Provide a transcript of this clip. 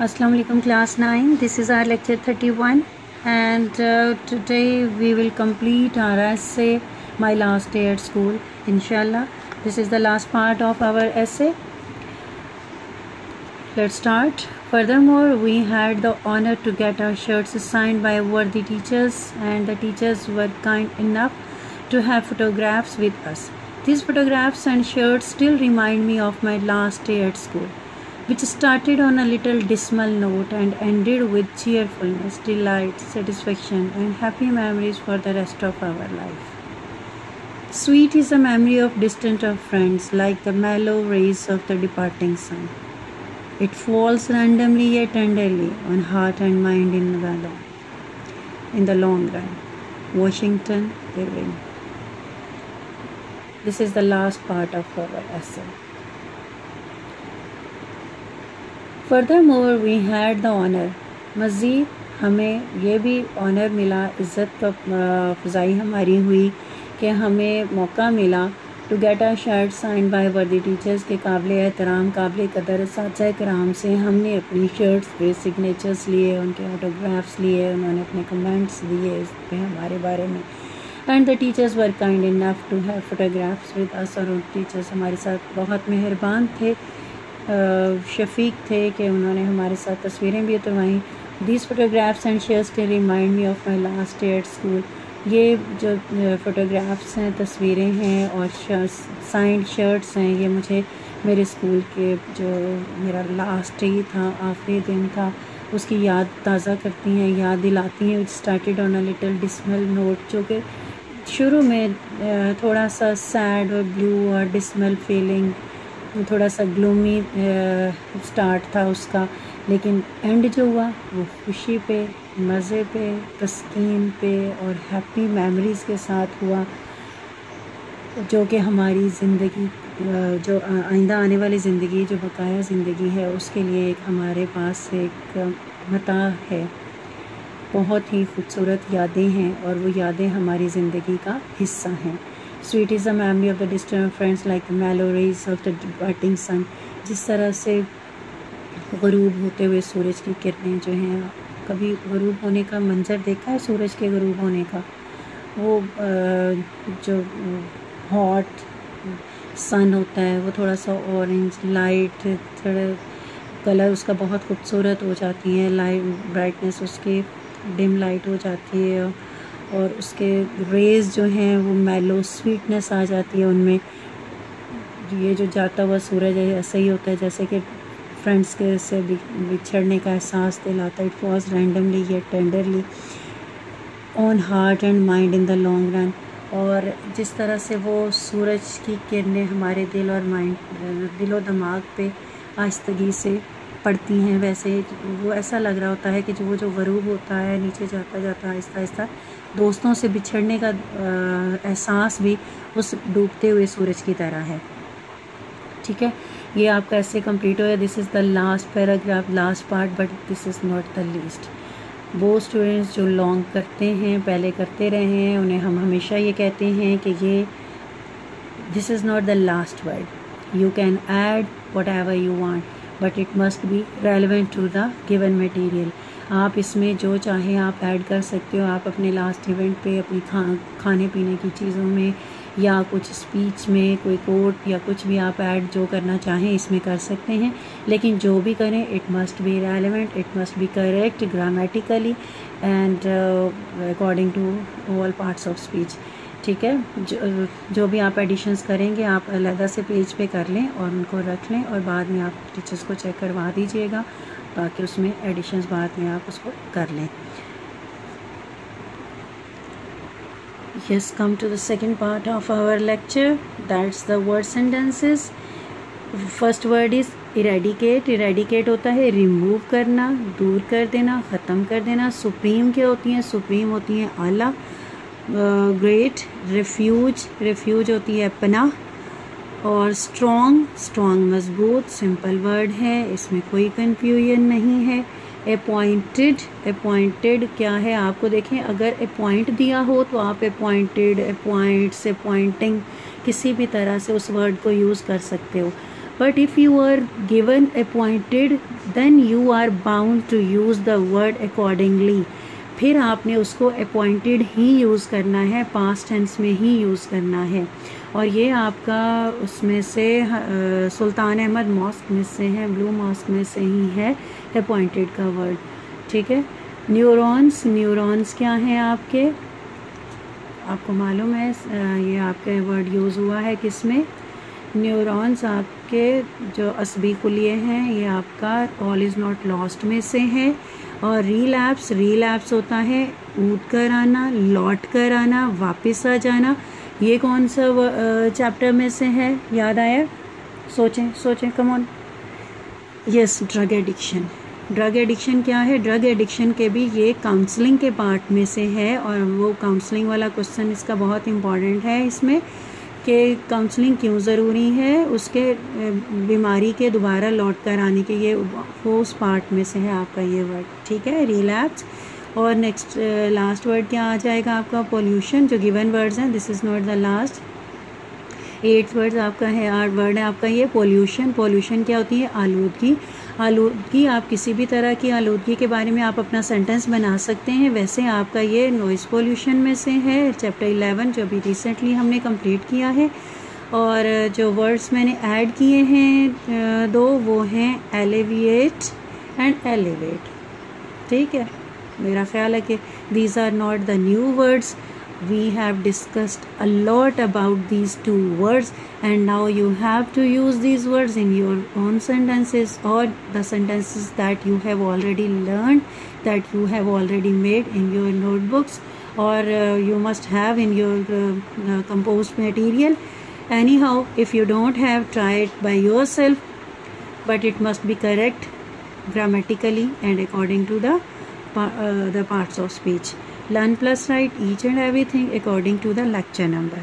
Assalamu alaikum class 9. This is our lecture 31 and today we will complete our essay My Last Day at School. Inshallah, this is the last part of our essay. Let's start. Furthermore, we had the honor to get our shirts signed by worthy teachers, and the teachers were kind enough to have photographs with us. These photographs and shirts still remind me of my last day at school, which started on a little dismal note and ended with cheerfulness, delight, satisfaction, and happy memories for the rest of our life. Sweet is the memory of distant friends, like the mellow rays of the departing sun. It falls randomly yet tenderly on heart and mind in the long run. Washington Irving. This is the last part of our essay. Furthermore, we had the honor. मज़ीद हमें ये भी honour मिला, इज़्ज़त का फ़ज़ाई हमारी हुई कि हमें मौका मिला to get our shirt sign by worthy teachers के काबिल एहतराम काबिल कदर असातिज़ा कराम से हमने अपनी शर्ट्स पे सिग्नेचर्स लिए, उनके ऑटोग्राफ्स लिए, उन्होंने अपने कमेंट्स दिए इस पे हमारे बारे में. And the teachers were kind enough to have photographs with us. और उन टीचर्स हमारे साथ बहुत मेहरबान थे, शफीक थे कि उन्होंने हमारे साथ तस्वीरें भी उतरवाईं. दीज फोटोग्राफ्स एंड शेयर्स के remind me of my last day at school. ये जो फ़ोटोग्राफ्स हैं, तस्वीरें हैं और साइंड शर्ट्स हैं, ये मुझे मेरे स्कूल के जो मेरा लास्ट डे था, आखिरी दिन था, उसकी याद ताज़ा करती हैं, याद दिलाती हैं. Which started on a little dismal note, जो कि शुरू में थोड़ा सा सैड और ब्लू और डिस्मल फीलिंग, थोड़ा सा ग्लूमी स्टार्ट था उसका, लेकिन एंड जो हुआ वो खुशी पे, मज़े पे, तस्कीन पे और हैप्पी मेमोरीज़ के साथ हुआ, जो कि हमारी ज़िंदगी, जो आइंदा आने वाली ज़िंदगी, जो बकाया ज़िंदगी है, उसके लिए एक हमारे पास एक मता है. बहुत ही खूबसूरत यादें हैं और वो यादें हमारी ज़िंदगी का हिस्सा हैं. Sweet is the memory of the distant friends, like the mellow rays of the departing sun. जिस तरह से ग़रूब होते हुए सूरज की किरणें जो हैं, कभी ग़रूब होने का मंजर देखा है सूरज के ग़रूब होने का? वो जो हॉट सन होता है वो थोड़ा सा ऑरेंज लाइट, थोड़ा कलर उसका बहुत खूबसूरत हो जाती है, लाइट ब्राइटनेस उसकी डिम लाइट हो जाती है और उसके रेज़ जो हैं वो मेलो स्वीटनेस आ जाती है उनमें. ये जो जाता हुआ सूरज है ऐसा ही होता है जैसे कि फ्रेंड्स के से बिछड़ने का एहसास दिलाता है. It was randomly yet tenderly on heart and mind in the long run. और जिस तरह से वो सूरज की किरणें हमारे दिल और माइंड, दिलो दिमाग पे आहिस्तगी से पड़ती हैं, वैसे वो ऐसा लग रहा होता है कि जो ग़रूब होता है, नीचे जाता जाता आहिस्ता आहिस्ता दोस्तों से बिछड़ने का एहसास भी उस डूबते हुए सूरज की तरह है. ठीक है, ये आपका ऐसे कंप्लीट हो. This is the last paragraph, last part, but this is not the least. वो स्टूडेंट्स जो लॉन्ग करते हैं, पहले करते रहे हैं, उन्हें हम हमेशा ये कहते हैं कि ये this is not the last word. You can add whatever you want, but it must be relevant to the given material. आप इसमें जो चाहें आप ऐड कर सकते हो. आप अपने लास्ट इवेंट पे अपनी खाने पीने की चीज़ों में या कुछ स्पीच में कोई कोट या कुछ भी आप ऐड जो करना चाहें इसमें कर सकते हैं, लेकिन जो भी करें it must be relevant, it must be correct grammatically and according to all parts of speech. ठीक है, जो भी आप एडिशंस करेंगे आप अलग से पेज पे कर लें और उनको रख लें और बाद में आप टीचर्स को चेक करवा दीजिएगा ताकि उसमें एडिशंस बाद में आप उसको कर लें. Yes, come to the second part of our lecture. That's the word sentences. First word is eradicate. Eradicate होता है रिमूव करना, दूर कर देना, ख़त्म कर देना. सुप्रीम क्या होती हैं? सुप्रीम होती हैं आला. ग्रेट, रिफ्यूज, रिफ्यूज होती है पनाह. और स्ट्रॉन्ग, स्ट्रॉन्ग मजबूत, सिंपल वर्ड है, इसमें कोई कन्फ्यूजन नहीं है. अपॉइंटेड, अपॉइंटेड क्या है आपको देखें, अगर अपॉइंट दिया हो तो आप अपॉइंटेड, अपॉइंट्स, अपॉइंटिंग किसी भी तरह से उस वर्ड को यूज़ कर सकते हो. but if you are given appointed then you are bound to use the word accordingly. फिर आपने उसको अपॉइंटेड ही यूज़ करना है, पास्ट टेंस में ही यूज़ करना है। और ये आपका उसमें से सुल्तान अहमद मॉस्क में से है, ब्लू मॉस्क में से ही है अपॉइंटेड का वर्ड, ठीक है। न्यूरॉन्स, न्यूरॉन्स क्या हैं आपके, आपको मालूम है ये आपका वर्ड यूज़ हुआ है किस में। न्यूरॉन्स आपके जो असबी कुलिये हैं ये आपका ऑल इज़ नॉट लॉस्ट में से है। और रीलैप्स, रीलैप्स होता है ऊट कर आना, लौट कर आना, वापस आ जाना। ये कौन सा चैप्टर में से है, याद आया? सोचें सोचें, come on. Yes, drug addiction. Drug addiction क्या है? ड्रग एडिक्शन के भी ये काउंसलिंग के पार्ट में से है, और वो काउंसलिंग वाला क्वेश्चन इसका बहुत इम्पॉर्टेंट है इसमें कि काउंसलिंग क्यों ज़रूरी है, उसके बीमारी के दोबारा लौट कर आने के, ये वो उस पार्ट में से है आपका ये वर्ड, ठीक है, रिलैप्स। और नेक्स्ट लास्ट वर्ड क्या आ जाएगा आपका? पोल्यूशन। जो गिवन वर्ड्स हैं, this is not the last. 8th word आपका है, वर्ड है आपका ये पोल्यूशन। पोल्यूशन क्या होती है? आलूदगी। आलूदगी, आप किसी भी तरह की आलूदगी के बारे में आप अपना सेंटेंस बना सकते हैं। वैसे आपका ये नॉइज़ पोल्यूशन में से है, चैप्टर 11 जो अभी रिसेंटली हमने कंप्लीट किया है। और जो वर्ड्स मैंने ऐड किए हैं दो, वो हैं एलिविएट एंड एलिवेट, ठीक है। मेरा ख्याल है कि these are not the new words. We have discussed a lot about these two words, and now you have to use these words in your own sentences, or the sentences that you have already learned, that you have already made in your notebooks, or you must have in your composed material. Anyhow, if you don't have, try it by yourself, but it must be correct grammatically and according to the parts of speech. Learn plus write each and everything according to the lecture number.